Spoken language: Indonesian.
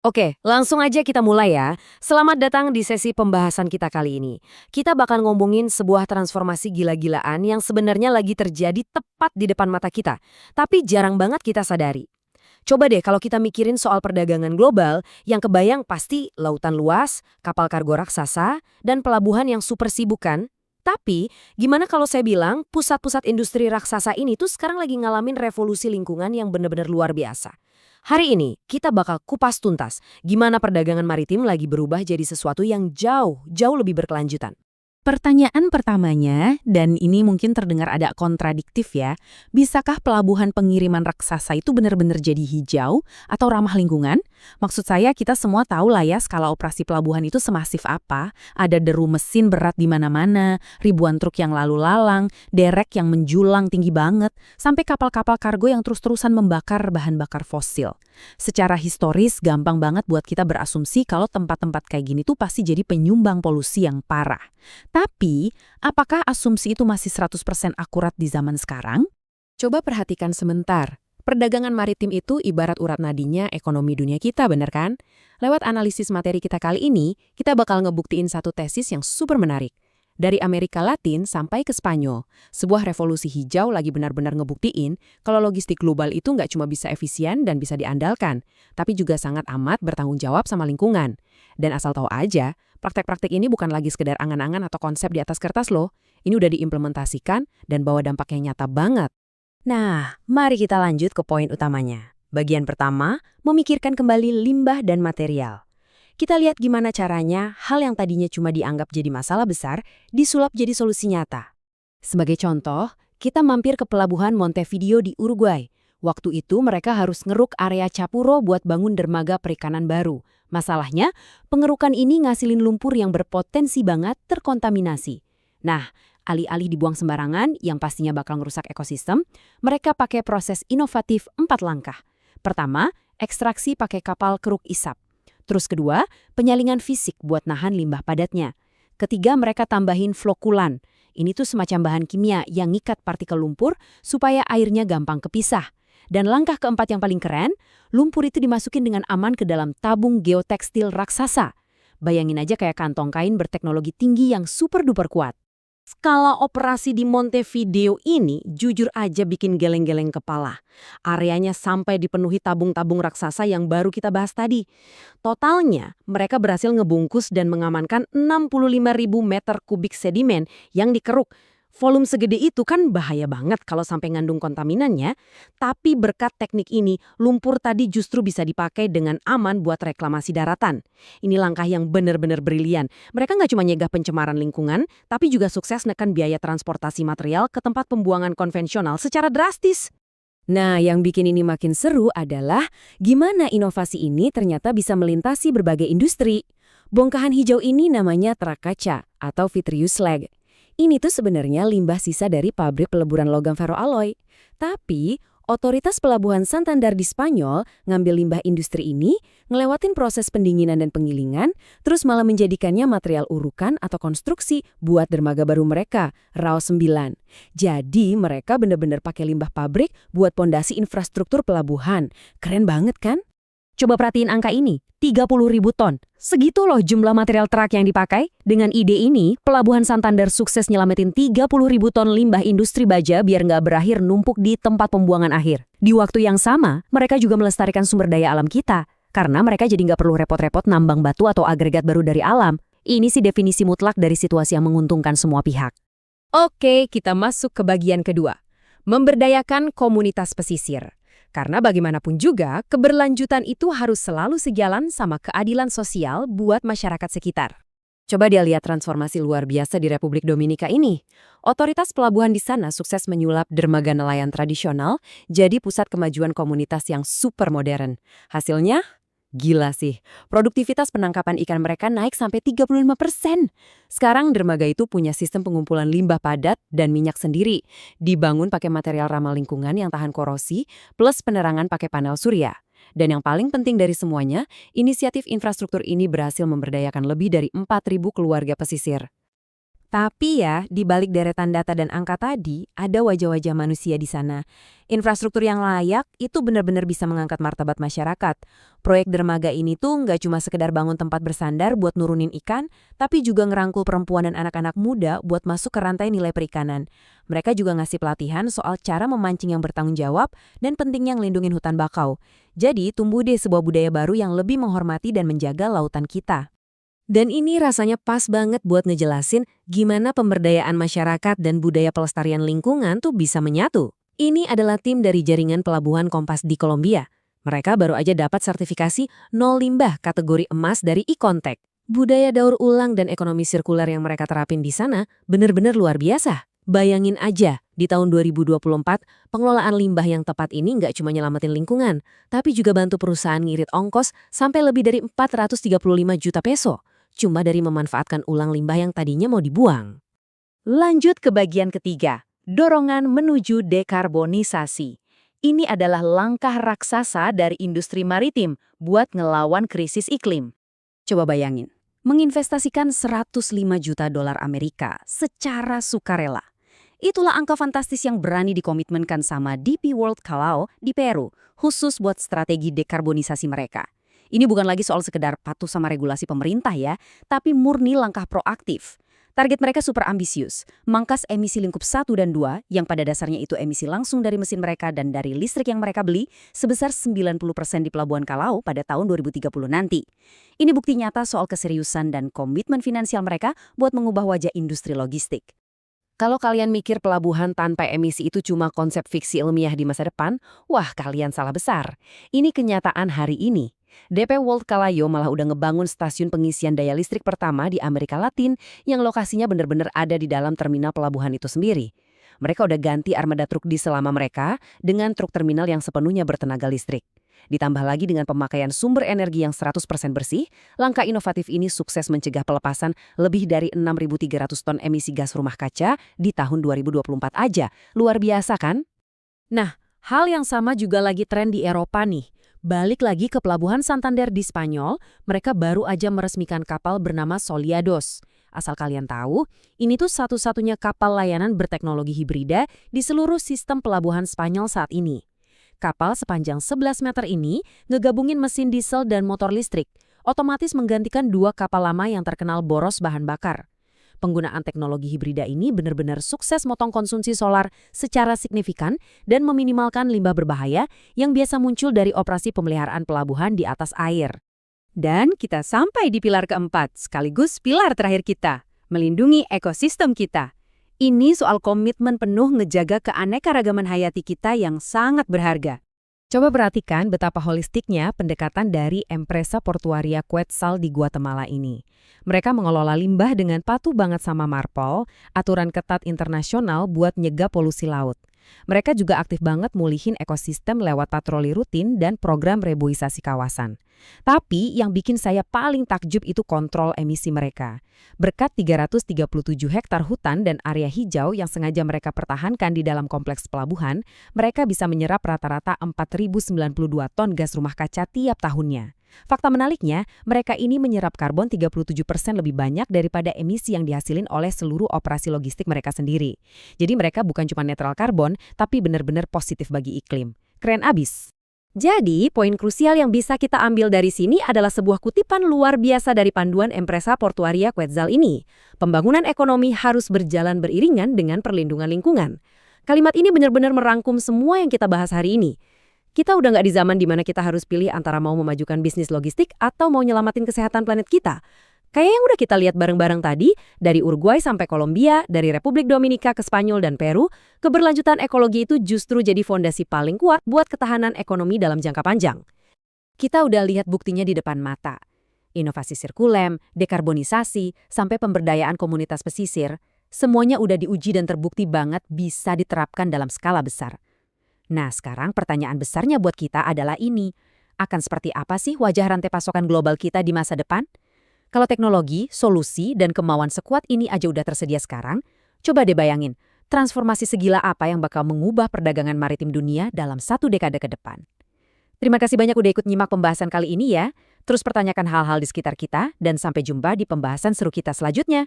Oke, langsung aja kita mulai ya. Selamat datang di sesi pembahasan kita kali ini. Kita bakal ngomongin sebuah transformasi gila-gilaan yang sebenarnya lagi terjadi tepat di depan mata kita. Tapi jarang banget kita sadari. Coba deh kalau kita mikirin soal perdagangan global, yang kebayang pasti lautan luas, kapal kargo raksasa, dan pelabuhan yang super sibuk kan? Tapi, gimana kalau saya bilang pusat-pusat industri raksasa ini tuh sekarang lagi ngalamin revolusi lingkungan yang benar-benar luar biasa. Hari ini, kita bakal kupas tuntas gimana perdagangan maritim lagi berubah jadi sesuatu yang jauh lebih berkelanjutan. Pertanyaan pertamanya, dan ini mungkin terdengar ada kontradiktif ya, bisakah pelabuhan pengiriman raksasa itu benar-benar jadi hijau atau ramah lingkungan? Maksud saya kita semua tahu lah ya skala operasi pelabuhan itu semasif apa, ada deru mesin berat di mana-mana, ribuan truk yang lalu lalang, derek yang menjulang tinggi banget, sampai kapal-kapal kargo yang terus-terusan membakar bahan bakar fosil. Secara historis gampang banget buat kita berasumsi kalau tempat-tempat kayak gini tuh pasti jadi penyumbang polusi yang parah. Tapi, apakah asumsi itu masih 100% akurat di zaman sekarang? Coba perhatikan sebentar. Perdagangan maritim itu ibarat urat nadinya ekonomi dunia kita, bener kan? Lewat analisis materi kita kali ini, kita bakal ngebuktiin satu tesis yang super menarik. Dari Amerika Latin sampai ke Spanyol, sebuah revolusi hijau lagi benar-benar ngebuktiin kalau logistik global itu nggak cuma bisa efisien dan bisa diandalkan, tapi juga sangat amat bertanggung jawab sama lingkungan. Dan asal tahu aja, praktek-praktek ini bukan lagi sekedar angan-angan atau konsep di atas kertas loh. Ini udah diimplementasikan dan bawa dampak yang nyata banget. Nah, mari kita lanjut ke poin utamanya. Bagian pertama, memikirkan kembali limbah dan material. Kita lihat gimana caranya hal yang tadinya cuma dianggap jadi masalah besar, disulap jadi solusi nyata. Sebagai contoh, kita mampir ke pelabuhan Montevideo di Uruguay. Waktu itu mereka harus ngeruk area Capuro buat bangun dermaga perikanan baru. Masalahnya, pengerukan ini ngasilin lumpur yang berpotensi banget terkontaminasi. Nah, alih-alih dibuang sembarangan yang pastinya bakal ngerusak ekosistem, mereka pakai proses inovatif 4 langkah. Pertama, ekstraksi pakai kapal keruk isap. Terus kedua, penyalingan fisik buat nahan limbah padatnya. Ketiga, mereka tambahin flokulan. Ini tuh semacam bahan kimia yang ngikat partikel lumpur supaya airnya gampang kepisah. Dan langkah keempat yang paling keren, lumpur itu dimasukin dengan aman ke dalam tabung geotekstil raksasa. Bayangin aja kayak kantong kain berteknologi tinggi yang super duper kuat. Skala operasi di Montevideo ini jujur aja bikin geleng-geleng kepala. Areanya sampai dipenuhi tabung-tabung raksasa yang baru kita bahas tadi. Totalnya, mereka berhasil ngebungkus dan mengamankan 65.000 meter kubik sedimen yang dikeruk. Volume segede itu kan bahaya banget kalau sampai ngandung kontaminannya. Tapi berkat teknik ini, lumpur tadi justru bisa dipakai dengan aman buat reklamasi daratan. Ini langkah yang benar-benar brilian. Mereka nggak cuma nyegah pencemaran lingkungan, tapi juga sukses nekan biaya transportasi material ke tempat pembuangan konvensional secara drastis. Nah, yang bikin ini makin seru adalah gimana inovasi ini ternyata bisa melintasi berbagai industri. Bongkahan hijau ini namanya Trakaca atau vitreous slag. Ini tuh sebenarnya limbah sisa dari pabrik peleburan logam ferroalloy. Tapi, otoritas pelabuhan Santander di Spanyol ngambil limbah industri ini, ngelewatin proses pendinginan dan penggilingan, terus malah menjadikannya material urukan atau konstruksi buat dermaga baru mereka, Raos 9. Jadi, mereka benar-benar pakai limbah pabrik buat pondasi infrastruktur pelabuhan. Keren banget kan? Coba perhatiin angka ini, 30.000 ton. Segitu loh jumlah material truk yang dipakai. Dengan ide ini, Pelabuhan Santander sukses nyelamatin 30.000 ton limbah industri baja biar nggak berakhir numpuk di tempat pembuangan akhir. Di waktu yang sama, mereka juga melestarikan sumber daya alam kita. Karena mereka jadi nggak perlu repot-repot nambang batu atau agregat baru dari alam. Ini sih definisi mutlak dari situasi yang menguntungkan semua pihak. Oke, kita masuk ke bagian kedua. Memberdayakan komunitas pesisir. Karena bagaimanapun juga, keberlanjutan itu harus selalu sejalan sama keadilan sosial buat masyarakat sekitar. Coba dia lihat transformasi luar biasa di Republik Dominika ini. Otoritas pelabuhan di sana sukses menyulap dermaga nelayan tradisional jadi pusat kemajuan komunitas yang super modern. Hasilnya? Gila sih, produktivitas penangkapan ikan mereka naik sampai 35%. Sekarang dermaga itu punya sistem pengumpulan limbah padat dan minyak sendiri. Dibangun pakai material ramah lingkungan yang tahan korosi, plus penerangan pakai panel surya. Dan yang paling penting dari semuanya, inisiatif infrastruktur ini berhasil memberdayakan lebih dari 4.000 keluarga pesisir. Tapi ya, di balik deretan data dan angka tadi, ada wajah-wajah manusia di sana. Infrastruktur yang layak itu benar-benar bisa mengangkat martabat masyarakat. Proyek dermaga ini tuh nggak cuma sekedar bangun tempat bersandar buat nurunin ikan, tapi juga ngerangkul perempuan dan anak-anak muda buat masuk ke rantai nilai perikanan. Mereka juga ngasih pelatihan soal cara memancing yang bertanggung jawab dan pentingnya ngelindungin hutan bakau. Jadi, tumbuh deh sebuah budaya baru yang lebih menghormati dan menjaga lautan kita. Dan ini rasanya pas banget buat ngejelasin gimana pemberdayaan masyarakat dan budaya pelestarian lingkungan tuh bisa menyatu. Ini adalah tim dari Jaringan Pelabuhan Kompas di Kolombia. Mereka baru aja dapat sertifikasi nol limbah kategori emas dari Econtech. Budaya daur ulang dan ekonomi sirkuler yang mereka terapin di sana benar-benar luar biasa. Bayangin aja, di tahun 2024, pengelolaan limbah yang tepat ini nggak cuma nyelamatin lingkungan, tapi juga bantu perusahaan ngirit ongkos sampai lebih dari 435 juta peso. Cuma dari memanfaatkan ulang limbah yang tadinya mau dibuang. Lanjut ke bagian ketiga, dorongan menuju dekarbonisasi. Ini adalah langkah raksasa dari industri maritim buat ngelawan krisis iklim. Coba bayangin, menginvestasikan 105 juta dolar Amerika secara sukarela. Itulah angka fantastis yang berani dikomitmenkan sama DP World Callao di Peru, khusus buat strategi dekarbonisasi mereka. Ini bukan lagi soal sekedar patuh sama regulasi pemerintah ya, tapi murni langkah proaktif. Target mereka super ambisius, mangkas emisi lingkup 1 dan 2 yang pada dasarnya itu emisi langsung dari mesin mereka dan dari listrik yang mereka beli sebesar 90% di Pelabuhan Callao pada tahun 2030 nanti. Ini bukti nyata soal keseriusan dan komitmen finansial mereka buat mengubah wajah industri logistik. Kalau kalian mikir pelabuhan tanpa emisi itu cuma konsep fiksi ilmiah di masa depan, wah kalian salah besar. Ini kenyataan hari ini. DP World Callao malah udah ngebangun stasiun pengisian daya listrik pertama di Amerika Latin yang lokasinya benar-benar ada di dalam terminal pelabuhan itu sendiri. Mereka udah ganti armada truk diesel lama mereka dengan truk terminal yang sepenuhnya bertenaga listrik. Ditambah lagi dengan pemakaian sumber energi yang 100% bersih, langkah inovatif ini sukses mencegah pelepasan lebih dari 6.300 ton emisi gas rumah kaca di tahun 2024 aja. Luar biasa kan? Nah, hal yang sama juga lagi tren di Eropa nih. Balik lagi ke Pelabuhan Santander di Spanyol, mereka baru aja meresmikan kapal bernama Soliados. Asal kalian tahu, ini tuh satu-satunya kapal layanan berteknologi hibrida di seluruh sistem pelabuhan Spanyol saat ini. Kapal sepanjang 11 meter ini ngegabungin mesin diesel dan motor listrik, otomatis menggantikan 2 kapal lama yang terkenal boros bahan bakar. Penggunaan teknologi hibrida ini benar-benar sukses motong konsumsi solar secara signifikan dan meminimalkan limbah berbahaya yang biasa muncul dari operasi pemeliharaan pelabuhan di atas air. Dan kita sampai di pilar keempat, sekaligus pilar terakhir kita, melindungi ekosistem kita. Ini soal komitmen penuh ngejaga keanekaragaman hayati kita yang sangat berharga. Coba perhatikan betapa holistiknya pendekatan dari Empresa Portuaria Quetzal di Guatemala ini. Mereka mengelola limbah dengan patuh banget sama Marpol, aturan ketat internasional buat nyegah polusi laut. Mereka juga aktif banget mulihin ekosistem lewat patroli rutin dan program reboisasi kawasan. Tapi yang bikin saya paling takjub itu kontrol emisi mereka. Berkat 337 hektar hutan dan area hijau yang sengaja mereka pertahankan di dalam kompleks pelabuhan, mereka bisa menyerap rata-rata 4.092 ton gas rumah kaca tiap tahunnya. Fakta menariknya, mereka ini menyerap karbon 37% lebih banyak daripada emisi yang dihasilin oleh seluruh operasi logistik mereka sendiri. Jadi mereka bukan cuma netral karbon, tapi benar-benar positif bagi iklim. Keren abis. Jadi, poin krusial yang bisa kita ambil dari sini adalah sebuah kutipan luar biasa dari panduan Empresa Portuaria Quetzal ini. Pembangunan ekonomi harus berjalan beriringan dengan perlindungan lingkungan. Kalimat ini benar-benar merangkum semua yang kita bahas hari ini. Kita udah nggak di zaman dimana kita harus pilih antara mau memajukan bisnis logistik atau mau nyelamatin kesehatan planet kita. Kayak yang udah kita lihat bareng-bareng tadi, dari Uruguay sampai Kolombia, dari Republik Dominika ke Spanyol dan Peru, keberlanjutan ekologi itu justru jadi fondasi paling kuat buat ketahanan ekonomi dalam jangka panjang. Kita udah lihat buktinya di depan mata. Inovasi sirkulem, dekarbonisasi, sampai pemberdayaan komunitas pesisir, semuanya udah diuji dan terbukti banget bisa diterapkan dalam skala besar. Nah, sekarang pertanyaan besarnya buat kita adalah ini. Akan seperti apa sih wajah rantai pasokan global kita di masa depan? Kalau teknologi, solusi, dan kemauan sekuat ini aja udah tersedia sekarang, coba deh bayangin, transformasi segila apa yang bakal mengubah perdagangan maritim dunia dalam 1 dekade ke depan. Terima kasih banyak udah ikut nyimak pembahasan kali ini ya. Terus pertanyakan hal-hal di sekitar kita, dan sampai jumpa di pembahasan seru kita selanjutnya.